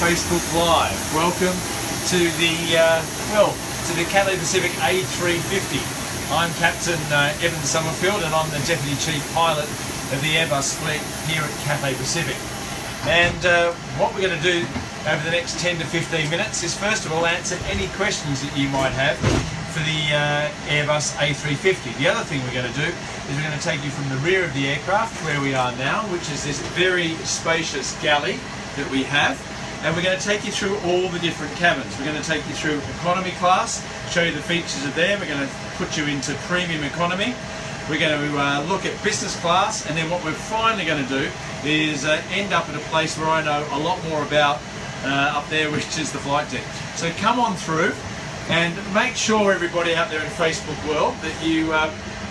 Facebook Live. Welcome to the Cathay Pacific A-350. I'm Captain Evan Summerfield, and I'm the Deputy Chief Pilot of the Airbus fleet here at Cathay Pacific. And what we're going to do over the next 10 to 15 minutes is first of all answer any questions that you might have for the Airbus A350. The other thing we're going to do is we're going to take you from the rear of the aircraft where we are now, which is this very spacious galley that we have, and we're going to take you through all the different cabins. We're going to take you through economy class, show you the features of there. We're going to put you into premium economy. We're going to look at business class, and then what we're finally going to do is end up at a place where I know a lot more about up there, which is the flight deck. So come on through and make sure, everybody out there in Facebook world, that you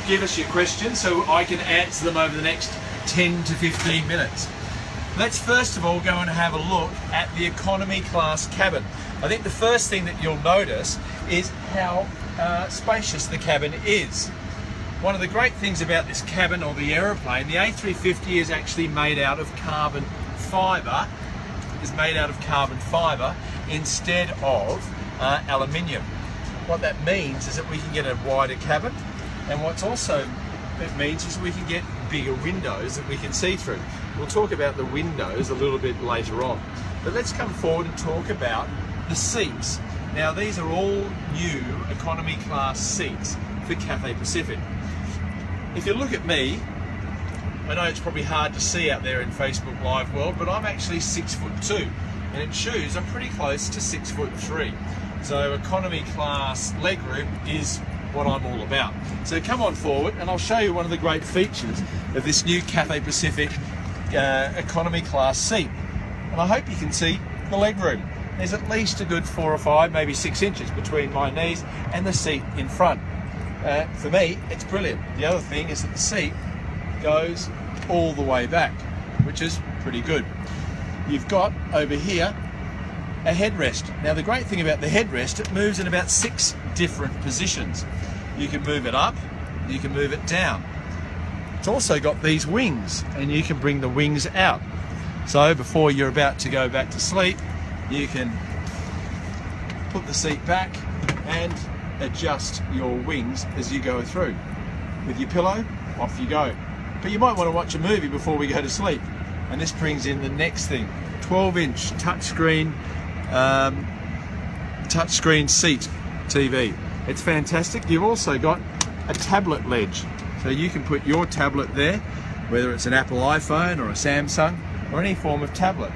give us your questions so I can answer them over the next 10 to 15 minutes. Let's first of all go and have a look at the economy class cabin. I think the first thing that you'll notice is how spacious the cabin is. One of the great things about this cabin, or the aeroplane, the A350 is actually made out of carbon fibre. Is made out of carbon fibre instead of aluminium. What that means is that we can get a wider cabin, and what's also it means is we can get bigger windows that we can see through. We'll talk about the windows a little bit later on, but let's come forward and talk about the seats. Now, these are all new economy class seats for Cathay Pacific. If you look at me, I know it's probably hard to see out there in Facebook Live world, but I'm actually 6'2", and in shoes I'm pretty close to 6'3". So economy class legroom is what I'm all about. So come on forward and I'll show you one of the great features of this new Cathay Pacific economy class seat. And I hope you can see the legroom. There's at least a good 4 or 5, maybe 6 inches between my knees and the seat in front. For me, it's brilliant. The other thing is that the seat goes all the way back, which is pretty good. You've got over here a headrest. Now, the great thing about the headrest, it moves in about 6 different positions. You can move it up, you can move it down. It's also got these wings, and you can bring the wings out. So before you're about to go back to sleep, you can put the seat back and adjust your wings as you go through. With your pillow, off you go. But you might want to watch a movie before we go to sleep. And this brings in the next thing, 12-inch touchscreen seat TV. It's fantastic. You've also got a tablet ledge. So you can put your tablet there, whether it's an Apple iPhone or a Samsung or any form of tablet.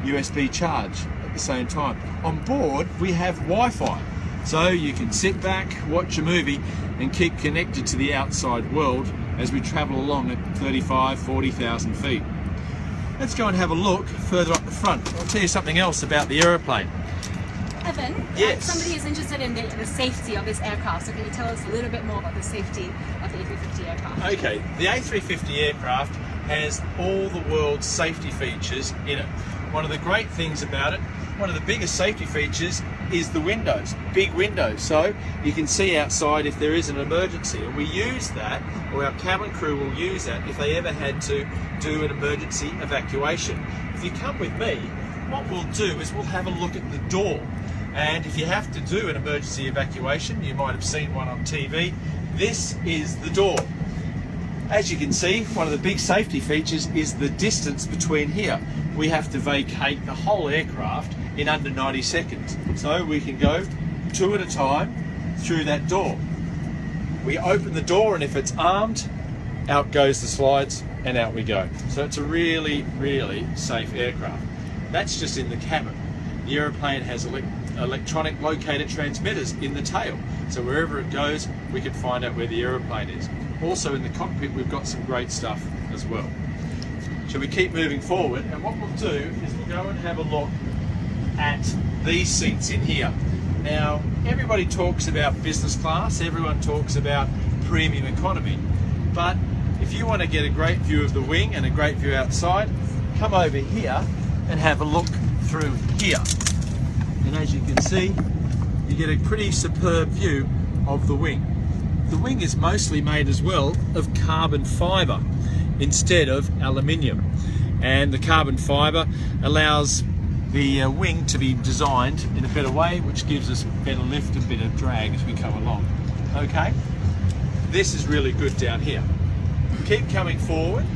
USB charge at the same time. On board, we have Wi-Fi. So you can sit back, watch a movie, and keep connected to the outside world as we travel along at 35, 40,000 feet. Let's go and have a look further up the front. I'll tell you something else about the aeroplane. Evan, yes. Somebody is interested in the safety of this aircraft, so can you tell us a little bit more about the safety of the A350 aircraft? Okay, the A350 aircraft has all the world's safety features in it. One of the great things about it, one of the biggest safety features is the windows, big windows, so you can see outside if there is an emergency, and we use that, or our cabin crew will use that if they ever had to do an emergency evacuation. If you come with me, what we'll do is we'll have a look at the door, and if you have to do an emergency evacuation, you might have seen one on TV, this is the door. As you can see, one of the big safety features is the distance between here. We have to vacate the whole aircraft in under 90 seconds. So we can go 2 at a time through that door. We open the door, and if it's armed, out goes the slides and out we go. So it's a really, really safe aircraft. That's just in the cabin. The aeroplane has electronic locator transmitters in the tail. So wherever it goes, we can find out where the aeroplane is. Also in the cockpit, we've got some great stuff as well. So we keep moving forward, and what we'll do is we'll go and have a look at these seats in here. Now, everybody talks about business class, everyone talks about premium economy, but if you want to get a great view of the wing and a great view outside, come over here and have a look through here. And as you can see, you get a pretty superb view of the wing. The wing is mostly made as well of carbon fibre instead of aluminium, and the carbon fibre allows the wing to be designed in a better way, which gives us better lift and better drag as we come along. Okay, this is really good down here. Keep coming forward.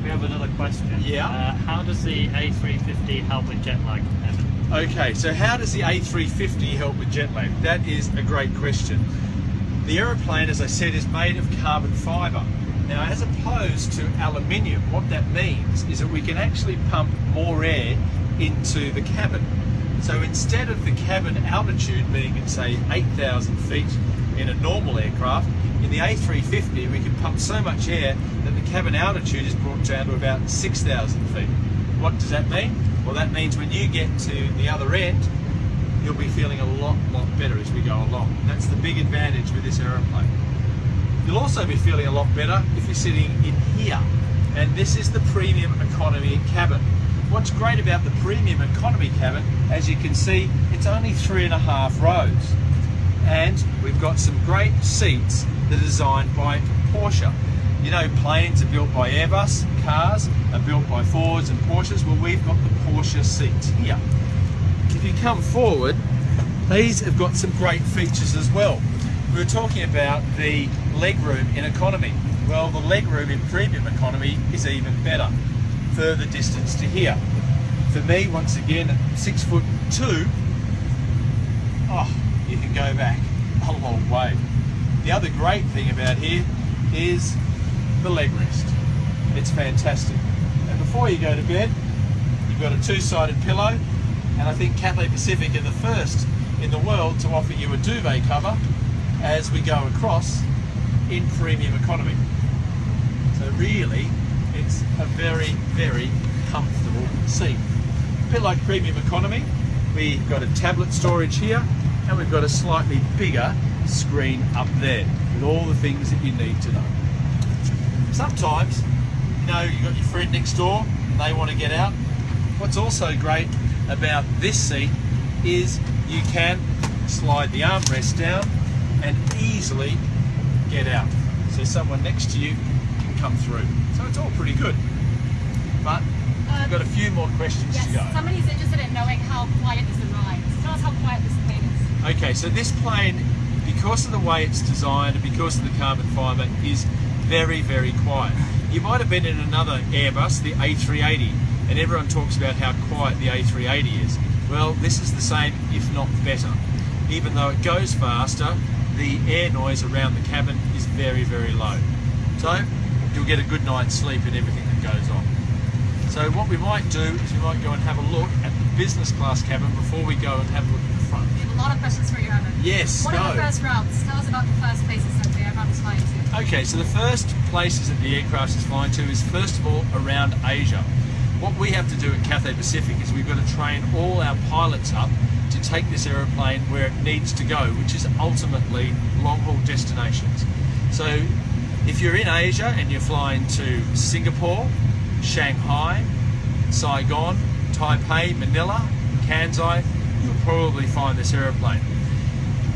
We have another question. Yeah. How does the A350 help with jet lag, Evan? Okay, so how does the A350 help with jet lag? That is a great question. The aeroplane, as I said, is made of carbon fibre. Now, as opposed to aluminium, what that means is that we can actually pump more air into the cabin. So instead of the cabin altitude being at, say, 8,000 feet in a normal aircraft, in the A350 we can pump so much air that the cabin altitude is brought down to about 6,000 feet. What does that mean? Well, that means when you get to the other end, you'll be feeling a lot better as we go along. That's the big advantage with this aeroplane. You'll also be feeling a lot better if you're sitting in here. And this is the premium economy cabin. What's great about the premium economy cabin, as you can see, it's only 3.5 rows. And we've got some great seats that are designed by Porsche. You know, planes are built by Airbus, cars are built by Fords and Porsches. Well, we've got the Porsche seats here. If you come forward, these have got some great features as well. We were talking about the legroom in economy. Well, the legroom in premium economy is even better. Further distance to here. For me, once again, 6'2", you can go back a long way. The other great thing about here is the leg rest. It's fantastic. And before you go to bed, you've got a two-sided pillow, and I think Cathay Pacific are the first in the world to offer you a duvet cover as we go across in premium economy. So really, it's a very comfortable seat. A bit like premium economy, we've got a tablet storage here, and we've got a slightly bigger screen up there with all the things that you need to know. Sometimes, you know, you've got your friend next door and they want to get out. What's also great about this seat is you can slide the armrest down and easily get out. So someone next to you can come through. So it's all pretty good. But we've got a few more questions to go. Somebody's interested in knowing how quiet is the ride. Tell us how quiet this plane is. Okay, so this plane, because of the way it's designed and because of the carbon fibre, is very quiet. You might have been in another Airbus, the A380, and everyone talks about how quiet the A380 is. Well, this is the same, if not better. Even though it goes faster, the air noise around the cabin is very low. So you'll get a good night's sleep in everything that goes on. So what we might do is we might go and have a look at the business class cabin before we go and have a look at the front. We have a lot of questions for you, Evan. Yes, What are the first routes? Tell us about the first places that the aircraft is flying to. Okay, so the first places that the aircraft is flying to is first of all around Asia. What we have to do at Cathay Pacific is we've got to train all our pilots up to take this aeroplane where it needs to go, which is ultimately long-haul destinations. So if you're in Asia and you're flying to Singapore, Shanghai, Saigon, Taipei, Manila, Kansai, you'll probably find this aeroplane.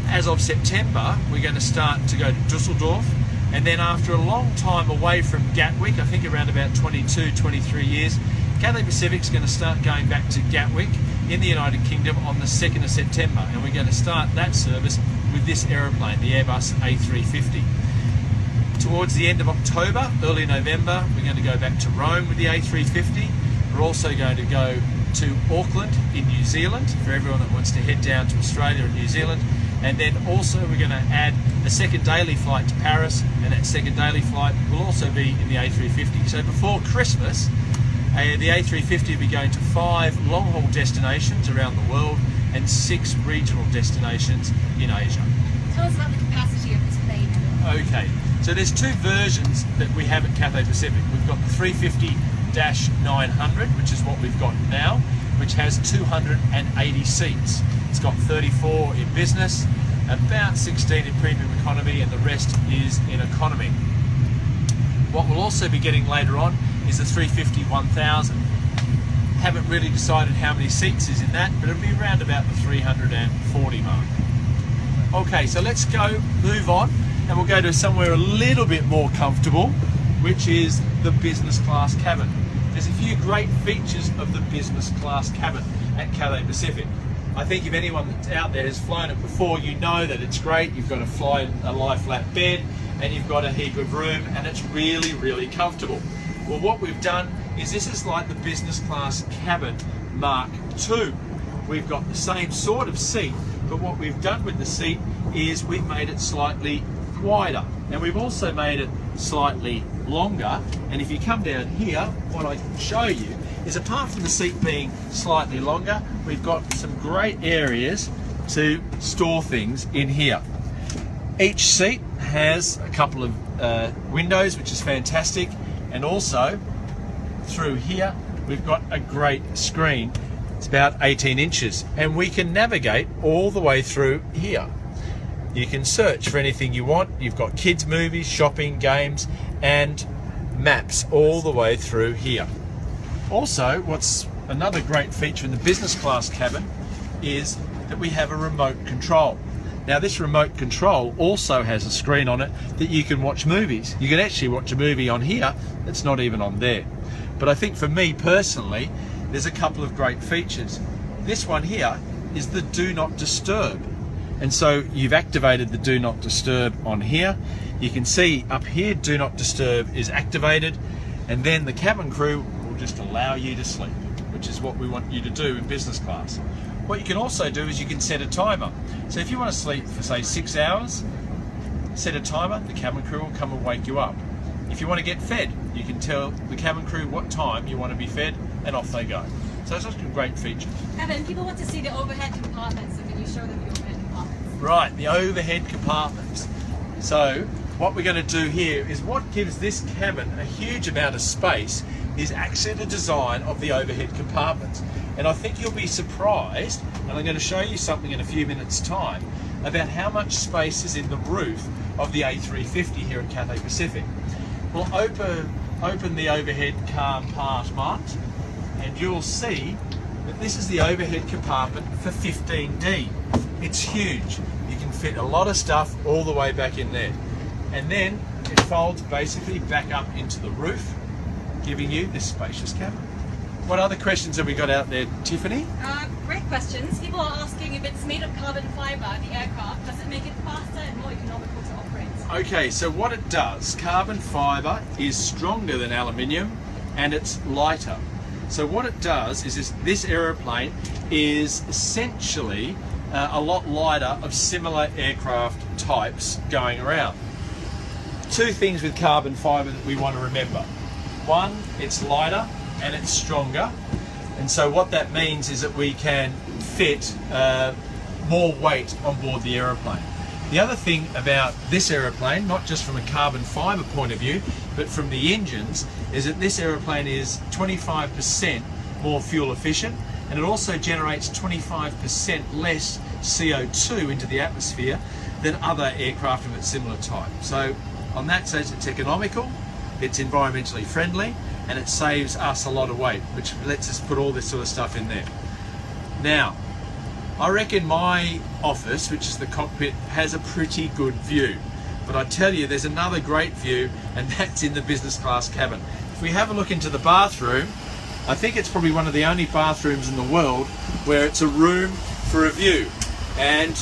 As of September, we're going to start to go to Dusseldorf, and then after a long time away from Gatwick, I think around about 22, 23 years, Cathay Pacific's going to start going back to Gatwick in the United Kingdom on the 2nd of September, and we're going to start that service with this aeroplane, the Airbus A350. Towards the end of October, early November, we're going to go back to Rome with the A350. We're also going to go to Auckland in New Zealand for everyone that wants to head down to Australia and New Zealand. And then also we're going to add a second daily flight to Paris, and that second daily flight will also be in the A350. So before Christmas, the A350 will be going to 5 long-haul destinations around the world and 6 regional destinations in Asia. Tell us about the capacity of this plane. Okay, so there's 2 versions that we have at Cathay Pacific. We've got the 350-900, which is what we've got now, which has 280 seats. It's got 34 in business, about 16 in premium economy, and the rest is in economy. What we'll also be getting later on is the 350-1000. Haven't really decided how many seats is in that, but it'll be around about the 340 mark. Okay, so let's go, move on, and we'll go to somewhere a little bit more comfortable, which is the business class cabin. There's a few great features of the business class cabin. at Cathay Pacific. I think if anyone that's out there has flown it before, you know that it's great. You've got a lie flat bed and you've got a heap of room, and it's really, really comfortable. Well, what we've done is this is like the business class cabin Mark II. We've got the same sort of seat, but what we've done with the seat is we've made it slightly wider, and we've also made it slightly longer. And if you come down here, what I can show you is, apart from the seat being slightly longer, we've got some great areas to store things in here. Each seat has a couple of windows, which is fantastic, and also through here we've got a great screen. It's about 18 inches, and we can navigate all the way through here. You can search for anything you want. You've got kids' movies, shopping, games, and maps all the way through here. Also, what's another great feature in the business class cabin is that we have a remote control. Now, this remote control also has a screen on it that you can watch movies. You can actually watch a movie on here that's not even on there. But I think for me personally, there's a couple of great features. This one here is the Do Not Disturb. And so you've activated the Do Not Disturb on here. You can see up here, Do Not Disturb is activated, and then the cabin crew will just allow you to sleep, which is what we want you to do in business class. What you can also do is you can set a timer. So if you want to sleep for, say, 6 hours, set a timer, the cabin crew will come and wake you up. If you want to get fed, you can tell the cabin crew what time you want to be fed, and off they go. So it's just a great feature. Evan, people want to see the overhead compartments, so can you show them the overhead compartments? Right, the overhead compartments. So what we're going to do here is, what gives this cabin a huge amount of space is actually the design of the overhead compartments. And I think you'll be surprised, and I'm going to show you something in a few minutes' time, about how much space is in the roof of the A350 here at Cathay Pacific. We'll open the overhead compartment, and you'll see that this is the overhead compartment for 15D. It's huge. You can fit a lot of stuff all the way back in there. And then it folds basically back up into the roof, giving you this spacious cabin. What other questions have we got out there, Tiffany? Great questions. People are asking, if it's made of carbon fibre, the aircraft, does it make it faster and more economical to operate? Okay, so what it does, carbon fibre is stronger than aluminium and it's lighter. So what it does is this aeroplane is essentially a lot lighter of similar aircraft types going around. Two things with carbon fibre that we want to remember. One, it's lighter and it's stronger, and so what that means is that we can fit more weight on board the aeroplane. The other thing about this aeroplane, not just from a carbon fibre point of view, but from the engines, is that this aeroplane is 25% more fuel efficient, and it also generates 25% less CO2 into the atmosphere than other aircraft of its similar type. So on that sense, it's economical, it's environmentally friendly, and it saves us a lot of weight, which lets us put all this sort of stuff in there. Now, I reckon my office, which is the cockpit, has a pretty good view. But I tell you, there's another great view, and that's in the business class cabin. If we have a look into the bathroom, I think it's probably one of the only bathrooms in the world where it's a room for a view. And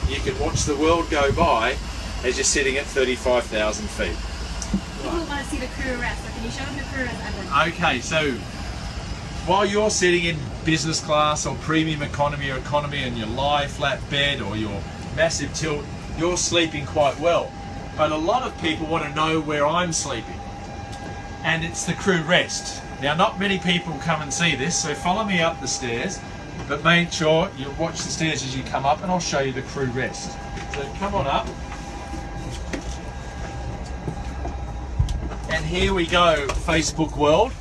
you can watch the world go by as you're sitting at 35,000 feet. People want to see the crew rest, so can you show them the crew rest, Evan? Okay, so while you're sitting in business class or premium economy or economy in your lie flat bed or your massive tilt, you're sleeping quite well. But a lot of people want to know where I'm sleeping, and it's the crew rest. Now, not many people come and see this, so follow me up the stairs, but make sure you watch the stairs as you come up, and I'll show you the crew rest. So come on up. And here we go, Facebook world.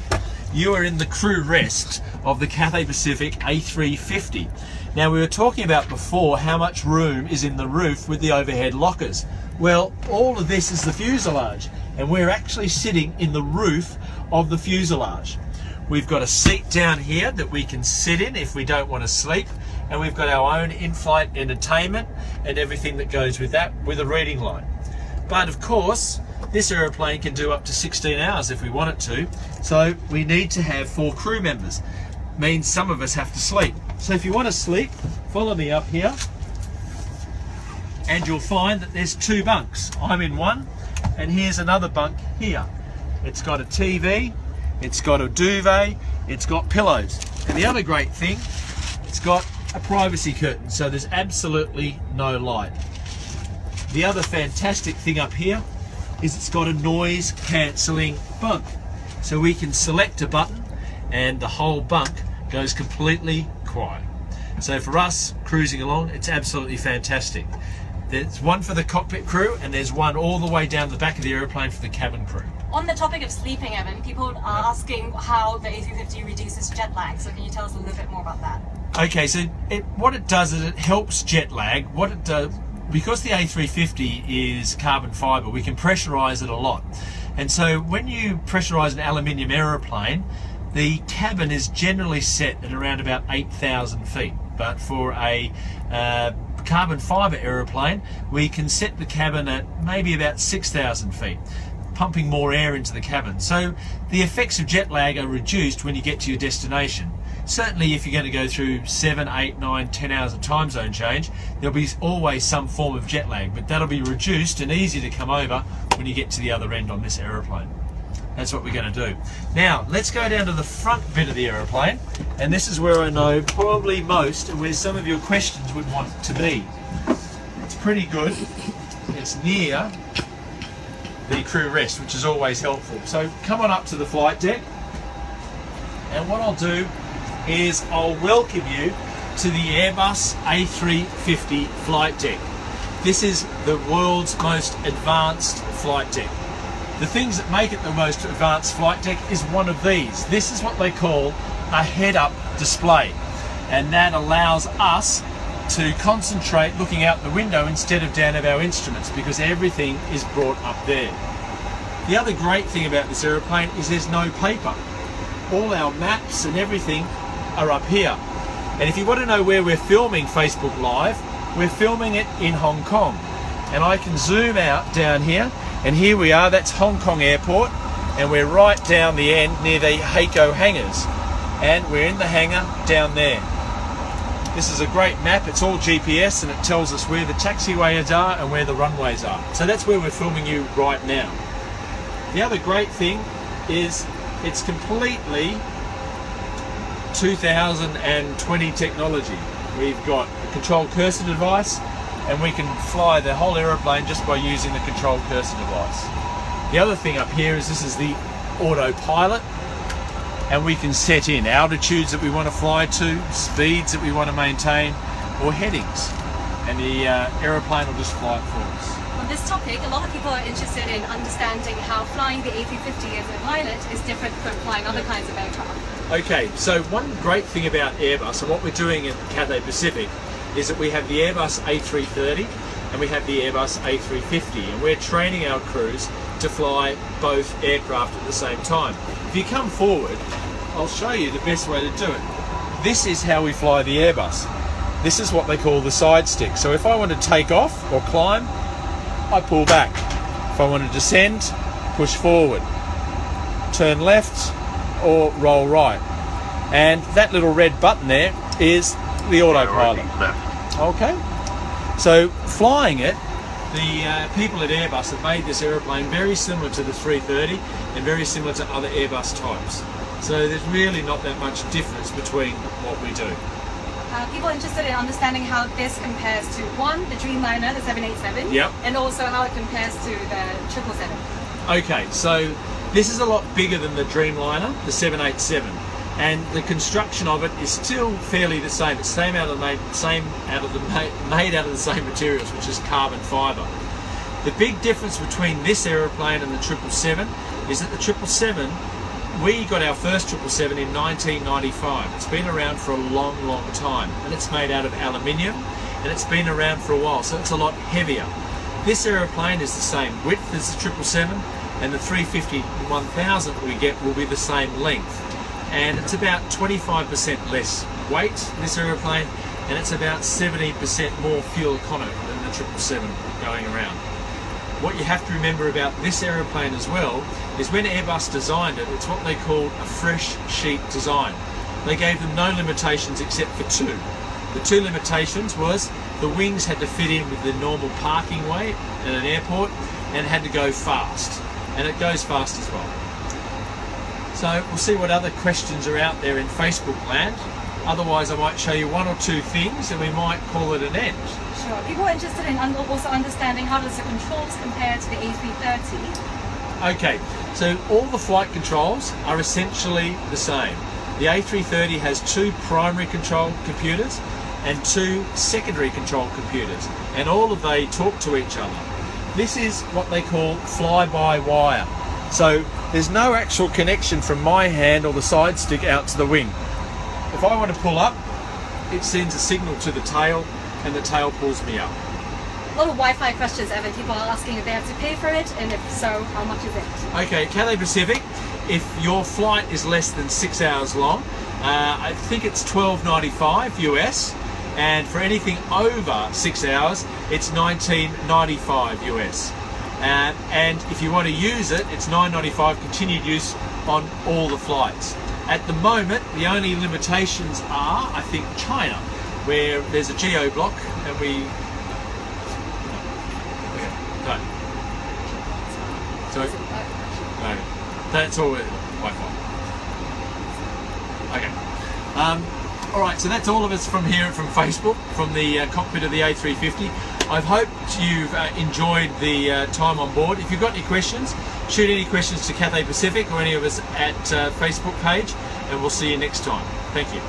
You are in the crew rest of the Cathay Pacific A350. Now, we were talking about before how much room is in the roof with the overhead lockers. Well, all of this is the fuselage, and we're actually sitting in the roof of the fuselage. We've got a seat down here that we can sit in if we don't want to sleep, and we've got our own in-flight entertainment and everything that goes with that, with a reading light. But of course, this aeroplane can do up to 16 hours if we want it to, so we need to have 4 crew members. Means some of us have to sleep. So if you want to sleep, follow me up here, and you'll find that there's 2 bunks. I'm in one, and here's another bunk here. It's got a TV, it's got a duvet, it's got pillows. And the other great thing, it's got a privacy curtain, so there's absolutely no light. The other fantastic thing up here is it's got a noise cancelling bunk. So we can select a button and the whole bunk goes completely quiet. So for us cruising along, it's absolutely fantastic. There's one for the cockpit crew and there's one all the way down the back of the aeroplane for the cabin crew. On the topic of sleeping, Evan, people are asking how the A350 reduces jet lag. So can you tell us a little bit more about that? Okay, so what it does is it helps jet lag. What it does, because the A350 is carbon fibre, we can pressurise it a lot. And so when you pressurise an aluminium aeroplane, the cabin is generally set at around about 8,000 feet. But for a carbon fibre aeroplane, we can set the cabin at maybe about 6,000 feet, pumping more air into the cabin. So the effects of jet lag are reduced when you get to your destination. Certainly if you're going to go through 7, 8, 9, 10 hours of time zone change, there'll be always some form of jet lag, but that'll be reduced and easy to come over when you get to the other end on this aeroplane. That's what we're going to do. Now, let's go down to the front bit of the aeroplane, and this is where I know probably most and where some of your questions would want to be. It's pretty good. It's near the crew rest, which is always helpful. So come on up to the flight deck, and what I'll do is I'll welcome you to the Airbus A350 flight deck. This is the world's most advanced flight deck. The things that make it the most advanced flight deck is one of these. This is what they call a head-up display, and that allows us to concentrate looking out the window instead of down at our instruments, because everything is brought up there. The other great thing about this aeroplane is there's no paper. All our maps and everything are up here. And if you want to know where we're filming Facebook Live, we're filming it in Hong Kong. And I can zoom out down here, and here we are, that's Hong Kong Airport, and we're right down the end near the Heiko hangars. And we're in the hangar down there. This is a great map, it's all GPS, and it tells us where the taxiways are and where the runways are. So that's where we're filming you right now. The other great thing is it's completely 2020 technology. We've got a control cursor device, and we can fly the whole aeroplane just by using the control cursor device. The other thing up here is this is the autopilot, and we can set in altitudes that we want to fly to, speeds that we want to maintain, or headings, and the aeroplane will just fly it for us. On this topic, a lot of people are interested in understanding how flying the A350 as a pilot is different from flying other kinds of aircraft. Okay, so one great thing about Airbus, and what we're doing at Cathay Pacific, is that we have the Airbus A330 and we have the Airbus A350, and we're training our crews to fly both aircraft at the same time. If you come forward, I'll show you the best way to do it. This is how we fly the Airbus. This is what they call the side stick. So if I want to take off or climb, I pull back. If I want to descend, push forward. Turn left or roll right. And that little red button there is the autopilot. Okay? So flying it, the people at Airbus have made this aeroplane very similar to the 330 and very similar to other Airbus types. So there's really not that much difference between what we do. People are interested in understanding how this compares to the Dreamliner, the 787, yep, and also how it compares to the 777. Okay, so this is a lot bigger than the Dreamliner, the 787, and the construction of it is still fairly the same. It's made out of the same materials, which is carbon fibre. The big difference between this aeroplane and the 777 is that the 777, we got our first 777 in 1995. It's been around for a long, long time, and it's made out of aluminium, and it's been around for a while, so it's a lot heavier. This aeroplane is the same width as the 777, and the 350-1000 we get will be the same length. And it's about 25% less weight, this aeroplane, and it's about 70% more fuel economic than the 777 going around. What you have to remember about this aeroplane as well is when Airbus designed it, it's what they call a fresh sheet design. they gave them no limitations except for two. The two limitations was the wings had to fit in with the normal parking way at an airport, and it had to go fast, and it goes fast as well. So we'll see what other questions are out there in Facebook land. Otherwise I might show you one or two things and we might call it an end. Sure. People are interested in also understanding how does the controls compare to the A330. Okay, so all the flight controls are essentially the same. The A330 has two primary control computers and two secondary control computers, and all of they talk to each other. This is what they call fly-by-wire. So there's no actual connection from my hand or the side stick out to the wing. If I want to pull up, it sends a signal to the tail and the tail pulls me up. A lot of Wi-Fi questions, Evan. People are asking if they have to pay for it, and if so, how much is it? Okay, Cathay Pacific, if your flight is less than 6 hours long, I think it's $12.95 US, and for anything over 6 hours, it's $19.95 US. And if you want to use it, it's $9.95 continued use on all the flights. At the moment, the only limitations are, I think, China, where there's a geo block, and we. Okay, no. So, no, that's all Wi-Fi. Okay. All right, so that's all of us from here from Facebook, from the cockpit of the A350. I hope you've enjoyed the time on board. If you've got any questions, shoot any questions to Cathay Pacific or any of us at Facebook page, and we'll see you next time. Thank you.